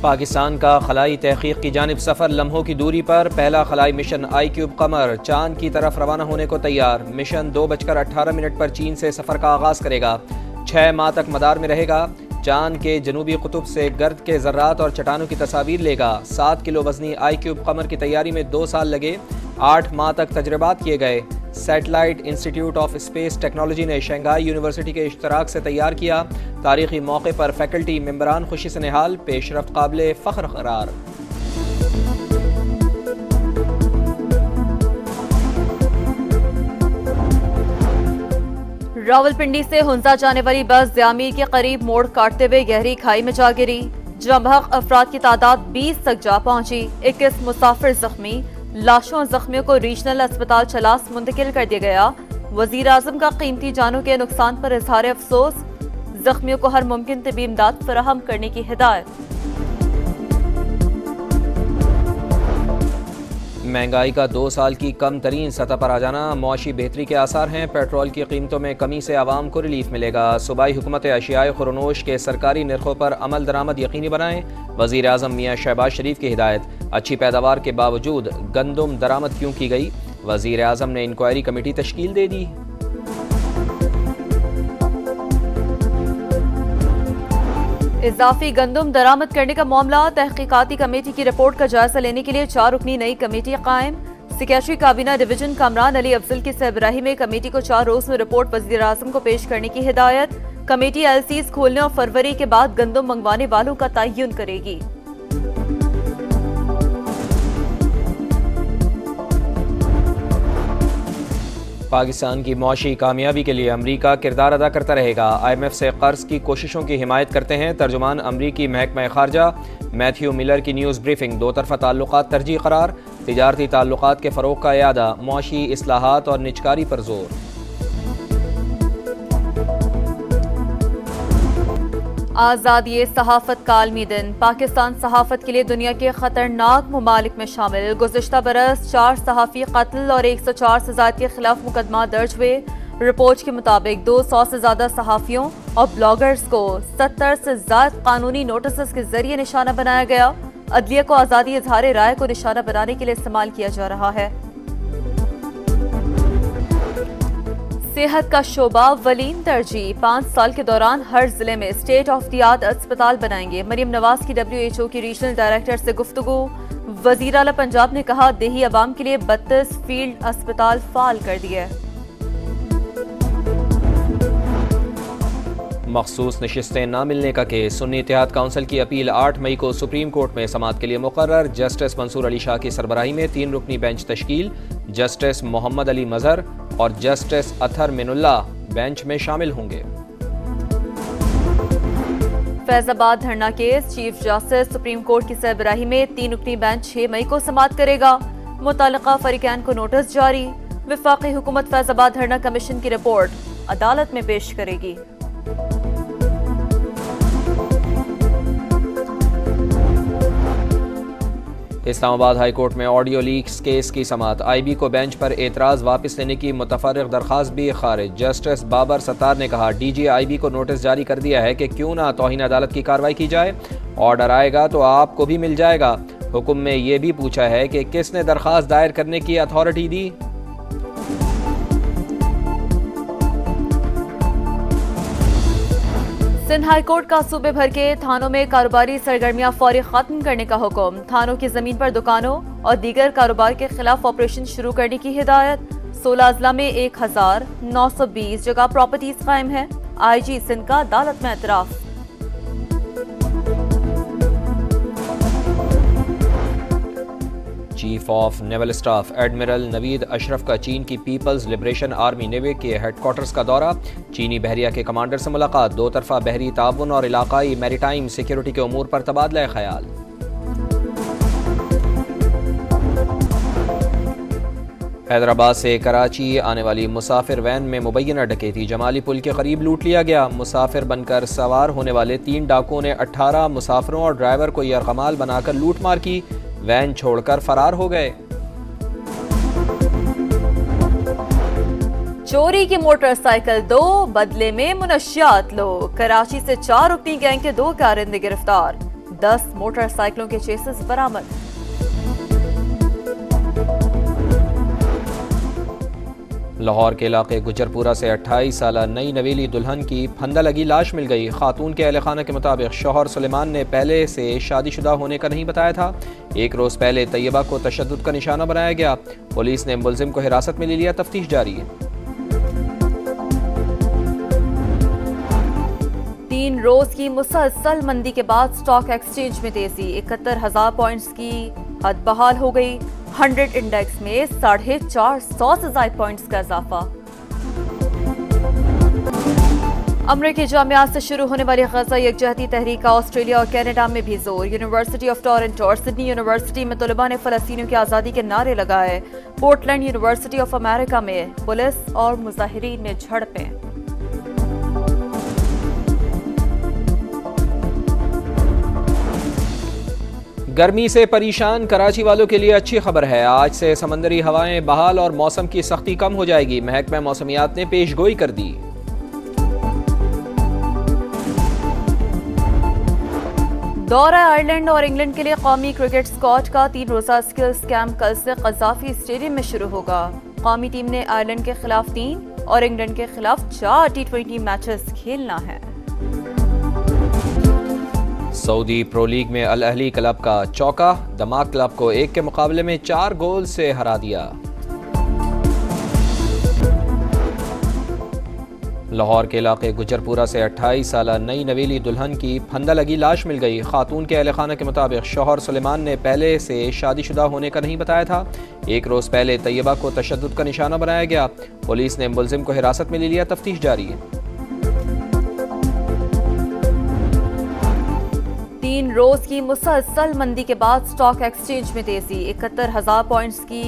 पाकिस्तान का खलाई तहकीक की जानिब सफ़र लम्हों की दूरी पर। पहला खलाई मिशन iCube कमर चांद की तरफ रवाना होने को तैयार। मिशन 2:18 पर चीन से सफ़र का आगाज़ करेगा। 6 माह तक मदार में रहेगा। चांद के जनूबी कुतुब से गर्द के ज़र्रात और चट्टानों की तस्वीर लेगा। 7 किलो वजनी iCube कमर की तैयारी में 2 साल लगे। 8 माह तक तजर्बात किए गए। Satellite institute of space technology ने शंघाई यूनिवर्सिटी के इश्तराक से तैयार किया। तारीखी मौके पर फैकल्टी मेंबरान खुशी से निहाल। पेशरफ्त काबिल फ़ख्र करार। रावलपिंडी से हुंजा जाने वाली बस जामीर के करीब मोड़ काटते हुए गहरी खाई में जा गिरी। जमहक अफराद की तादाद 20 तक जा पहुंची। 21 मुसाफिर जख्मी। लाशों और जख्मियों को रीजनल अस्पताल चलास मुंतकिल कर दिया गया। वजीर आजम का कीमती जानों के नुकसान पर इजहार अफसोस। जख्मियों को हर मुमकिन तबी इमदाद फराहम करने की हिदायत। महंगाई का 2 साल की कम तरीन सतह पर आ जाना मुआशी बेहतरी के आसार हैं। पेट्रोल की कीमतों में कमी से आवाम को रिलीफ मिलेगा। सूबाई हुकूमत अशियाए खुरनोश के सरकारी निर्खों पर अमल दरामद यकीनी बनाएं। वजीर आजम मियाँ शहबाज शरीफ की हिदायत। अच्छी पैदावार के बावजूद गंदम दरामद क्यों की गई? वजीर आजम ने इंक्वायरी कमेटी तश्कील दे दी। इजाफी गंदम दरामद करने का मामला। तहकीकाती कमेटी की रिपोर्ट का जायजा लेने के लिए 4 रुकनी नई कमेटी कायम। सेक्रेटरी काबीना डिवीजन कामरान अली अफजल की सरबराही में कमेटी को 4 रोज में रिपोर्ट वजीर आजम को पेश करने की हिदायत। कमेटी एलसीज खोलने और फरवरी के बाद गंदम मंगवाने वालों का तयन करेगी। पाकिस्तान की मुआशी कामयाबी के लिए अमरीका किरदार अदा करता रहेगा। IMF से कर्ज की कोशिशों की हिमायत करते हैं तर्जुमान अमरीकी महकमा खारजा मैथ्यू मिलर की न्यूज़ ब्रीफिंग। 2 तरफ़ा ताल्लुकात तरजीह करार। तिजारती ताल्लुकात के फ़रोग़ का इयादा। मुआशी इस्लाहात और निजकारी पर जोर। आज़ादी सहाफ़त का आलमी दिन। पाकिस्तान सहाफ़त के लिए दुनिया के खतरनाक ममालिक में शामिल। गुज़िश्ता बरस 4 सहाफ़ी कत्ल और 104 से ज़ायद के खिलाफ मुकदमा दर्ज हुए। रिपोर्ट के मुताबिक 200 से ज़्यादा सहाफ़ियों और ब्लॉगर्स को 70 से ज़्यादा कानूनी नोटिस के जरिए निशाना बनाया गया। अदलिया को आज़ादी इज़हार राय को निशाना बनाने के लिए इस्तेमाल किया जा रहा है। सेहत का शोबा वलीन तरजीह। 5 साल के दौरान हर जिले में स्टेट ऑफ द आर्ट अस्पताल बनाएंगे। मरियम नवाज की WHO की रीजनल डायरेक्टर से गुफ्तगू। वजीर आला पंजाब ने कहा देही अवाम के लिए 32 फील्ड अस्पताल फाल कर दिए। मखसूस नशिस्तें न मिलने का केस। सुन्नी इत्तेहाद काउंसिल की अपील 8 मई को सुप्रीम कोर्ट में समाअत के लिए मुकर्रर। जस्टिस मंसूर अली शाह की सरबराही में 3 रुकनी बेंच तश्कील। जस्टिस मोहम्मद अली मजहर और जस्टिस अथर मिनुल्लाह बेंच में शामिल होंगे। फैजाबाद धरना case. Chief justice supreme court की सरबराही में 3 रुकनी बेंच 6 मई को समाअत करेगा। मुतालिका फरीकैन को नोटिस जारी। वफाकी हुकूमत फैजाबाद धरना कमीशन की रिपोर्ट अदालत में पेश करेगी। इस्लामाबाद हाई कोर्ट में ऑडियो लीक्स केस की समाअत। IB को बेंच पर एतराज़ वापस लेने की मुतफर्रिक दरख्वास्त भी खारिज। जस्टिस बाबर सत्तार ने कहा DG IB को नोटिस जारी कर दिया है कि क्यों ना तौहीन अदालत की कार्रवाई की जाए। ऑर्डर आएगा तो आपको भी मिल जाएगा। हुक्म में यह भी पूछा है कि किसने दरख्वास्त दायर करने की अथॉरिटी दी। सिंध हाई कोर्ट का सूबे भर के थानों में कारोबारी सरगर्मियां फौरी खत्म करने का हुक्म। थानों की जमीन पर दुकानों और दीगर कारोबार के खिलाफ ऑपरेशन शुरू करने की हिदायत। 16 अजला में 1920 जगह प्रॉपर्टीज कायम है। IG सिंध का अदालत में एतराफ। Chief of naval staff admiral Naveed Ashraf का चीन की पीपल्स लिबरेशन आर्मी नेवी के हेडक्वार्टर्स का दौरा। चीनी बहरिया के कमांडर से मुलाकात। 2 तरफा बहरी ताउन और इलाकाई मैरीटाइम सिक्योरिटी के उमूर पर तबादला ख्याल। हैदराबाद से कराची आने वाली मुसाफिर वैन में मुबैना डकैती। जमाली पुल के करीब लूट लिया गया। मुसाफिर बनकर सवार होने वाले 3 डाकुओं ने 18 मुसाफिरों और ड्राइवर को यरगमाल बनाकर लूटमार की। वैन छोड़कर फरार हो गए। चोरी की मोटरसाइकिल दो, बदले में मुनशियात लो। कराची से 4 रुकनी गैंग के 2 कारिंदे गिरफ्तार। 10 मोटरसाइकिलों के चेसिस बरामद। लाहौर के इलाके गुजरपुरा से 28 साल नई नवेली दुल्हन की फंदा लगी लाश मिल गई। खातून के अहले खाना के मुताबिक शौहर सुलेमान ने पहले से शादीशुदा होने का नहीं बताया था। एक रोज पहले तैयबा को तशद्दुद का निशाना बनाया गया। पुलिस ने मुलजिम को हिरासत में ले लिया, तफ्तीश जारी है। 3 रोज की मुसलसल मंदी के बाद स्टॉक एक्सचेंज में तेजी। 71,000 पॉइंट्स की हद बहाल हो गई। 100 इंडेक्स में 450 से ज्यादा पॉइंट्स का इजाफा। अमरीकी जामियात से शुरू होने वाली गजा यकजहती तहरीक का ऑस्ट्रेलिया और कनाडा में भी जोर। यूनिवर्सिटी ऑफ टोरंटो और सिडनी यूनिवर्सिटी में तलबा ने फलस्तीनियों की आज़ादी के नारे लगाए। पोर्टलैंड यूनिवर्सिटी ऑफ अमेरिका में पुलिस और मुजाहिरीन में झड़पें। गर्मी से परेशान कराची वालों के लिए अच्छी खबर है। आज से समंदरी हवाएं बहाल और मौसम की सख्ती कम हो जाएगी। महकमा मौसमियात ने पेशगोई कर दी। दौरा आयरलैंड और इंग्लैंड के लिए कौमी क्रिकेट स्क्वाड का 3 रोजा स्किल्स कैंप कल से कज़ाफी स्टेडियम में शुरू होगा। कौमी टीम ने आयरलैंड के खिलाफ 3 और इंग्लैंड के खिलाफ 4 T20 मैचेस खेलना है। सऊदी प्रो लीग में अल अहली क्लब का चौका, दमाक क्लब को 1 के मुकाबले में 4 गोल से हरा दिया। लाहौर के इलाके गुजरपुरा से 28 साल नई नवेली दुल्हन की फंदा लगी लाश मिल गई। खातून के अहले खाना के मुताबिक शौहर सुलेमान ने पहले से शादीशुदा होने का नहीं बताया था। एक रोज पहले तैयबा को तशद्दुद का निशाना बनाया गया। पुलिस ने मुलजिम को हिरासत में ले लिया, तफ्तीश जारी है। 3 रोज की मुसलसल मंदी के बाद स्टॉक एक्सचेंज में तेजी। 71,000 पॉइंट्स की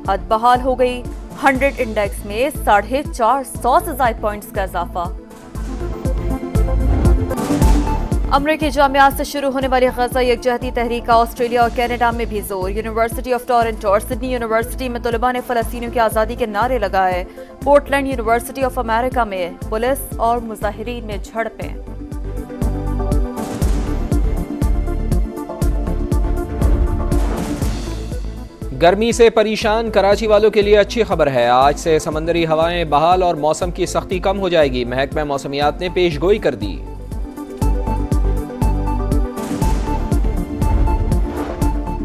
हद बहाल हो गई। 100 इंडेक्स में 450 से ज्यादा पॉइंट्स का इजाफा। अमरीकी जामियात से शुरू होने वाली गजा यकजहती तहरीक का ऑस्ट्रेलिया और कनाडा में भी जोर। यूनिवर्सिटी ऑफ टोरंटो और सिडनी यूनिवर्सिटी में तलबा ने फलस्तीनियों की आज़ादी के नारे लगाए। पोर्टलैंड यूनिवर्सिटी ऑफ अमेरिका में पुलिस और मुजाहिरीन में झड़पें। गर्मी से परेशान कराची वालों के लिए अच्छी खबर है। आज से समंदरी हवाएं बहाल और मौसम की सख्ती कम हो जाएगी। महकमा मौसमियात ने पेशगोई कर दी।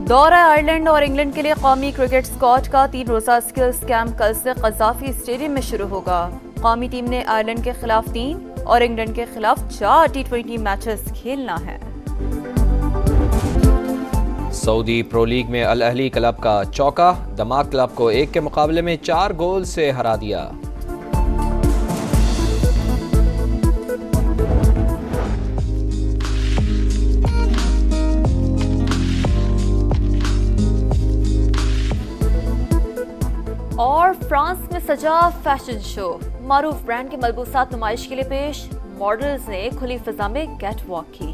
दौरा आयरलैंड और इंग्लैंड के लिए कौमी क्रिकेट स्क्वाड का 3 रोजा स्किल्स कैंप कल से कज़ाफी स्टेडियम में शुरू होगा। कौमी टीम ने आयरलैंड के खिलाफ 3 और इंग्लैंड के खिलाफ 4 T20 मैचेस खेलना है। सऊदी प्रो लीग में अल अहली क्लब का चौका, दमाक क्लब को 1 के मुकाबले में 4 गोल से हरा दिया। और फ्रांस में सजा फैशन शो। मारूफ ब्रांड के मलबूसात नुमाइश के लिए पेश। मॉडल्स ने खुली फिजा में कैट वॉक की।